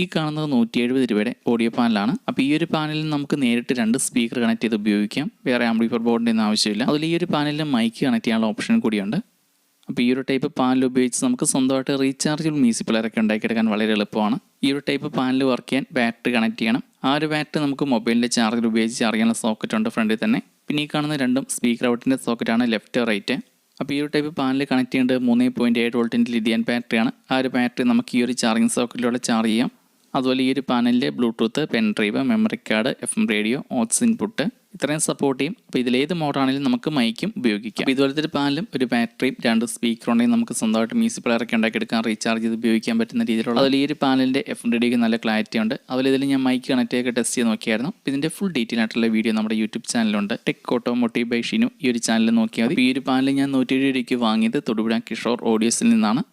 ഈ കാണുന്നത് 170 രൂപയുടെ ഓഡിയോ പാനലാണ്. അപ്പോൾ ഈ ഒരു പാനലിൽ നമുക്ക് നേരിട്ട് 2 സ്പീക്കർ കണക്ട് ചെയ്ത് ഉപയോഗിക്കാം. വേറെ ആംപ്ലിഫയർ ബോർഡിൻ്റെ ഒന്നും ആവശ്യമില്ല. അതിൽ ഈ ഒരു പാനലിൽ മൈക്ക് കണക്ട് ചെയ്യാനുള്ള ഓപ്ഷൻ കൂടിയുണ്ട്. അപ്പോൾ ഈ ഒരു ടൈപ്പ് പാനൽ ഉപയോഗിച്ച് നമുക്ക് സ്വന്തമായിട്ട് റീചാർജബിൾ മ്യൂസിക് പ്ലെയറൊക്കെ ഉണ്ടാക്കിയെടുക്കാൻ വളരെ എളുപ്പമാണ്. ഈ ഒരു ടൈപ്പ് പാനൽ വർക്ക് ചെയ്യാൻ ബാറ്ററി കണക്ട് ചെയ്യണം. ആ ഒരു ബാറ്ററി നമുക്ക് മൊബൈലിൻ്റെ ചാർജർ ഉപയോഗിച്ച് അറിയാനുള്ള സോക്കറ്റ് ഉണ്ട് ഫ്രണ്ടിൽ തന്നെ. പിന്നെ ഈ കാണുന്ന രണ്ടും സ്പീക്കർ ഔട്ടിൻ്റെ സോക്കറ്റാണ്, ലെഫ്റ്റ് റൈറ്റ്. അപ്പോൾ ഈ ഒരു ടൈപ്പ് പാനൽ കണക്ട് ചെയ്യേണ്ടത് 3.7 വോൾട്ടിൻ്റെ ലിഥിയം ബാറ്ററിയാണ്. ആ ഒരു ബാറ്ററി നമുക്ക് ഈ ഒരു ചാർജിങ് സോക്കറ്റിലൂടെ ചാർജ് ചെയ്യാം. അതുപോലെ ഈ ഒരു പാനലിൽ Bluetooth, pen drive, memory card, FM radio, aux input ഇത്രയും സപ്പോർട്ട് ചെയ്യും. അപ്പോൾ ഇതിലേത് മോഡാണെങ്കിലും നമുക്ക് മൈക്കും ഉപയോഗിക്കാം. അപ്പോൾ ഇതുപോലത്തെ ഒരു പാനലും ഒരു ബാറ്ററിയും 2 സ്പീക്കർ ഉണ്ടെങ്കിൽ നമുക്ക് സ്വന്തമായിട്ട് മ്യൂസിക് പ്ലെയറൊക്കെ ഉണ്ടാക്കിയെടുക്കാൻ, റീചാർജ് ചെയ്ത് ഉപയോഗിക്കാൻ പറ്റുന്ന രീതിയിലുള്ള. അതിൽ ഈ ഒരു പാനലിൻ്റെ FM റേഡിയോക്ക് നല്ല ക്ലാരിറ്റി ഉണ്ട്. അതുപോലെ ഇതിൽ ഞാൻ മൈക്ക് കണക്ട് ചെയ്തൊക്കെ ടെസ്റ്റ് ചെയ്ത് നോക്കിയായിരുന്നു. അപ്പോൾ ഇതിൻ്റെ ഫുൾ ഡീറ്റെയിൽ ആയിട്ടുള്ള വീഡിയോ നമ്മുടെ യൂട്യൂബ് ചാനലുണ്ട്, ടെക് ഓട്ടോമോട്ടീവ് ബൈ ഷിനു. ഈ ഒരു ചാനൽ നോക്കിയാൽ മതി. ഈ ഒരു പാനൽ ഞാൻ 170 രൂപയ്ക്ക് വാങ്ങിയത് തൊടുപുഴ കിഷോർ ഓഡിയോസിൽ നിന്നാണ്.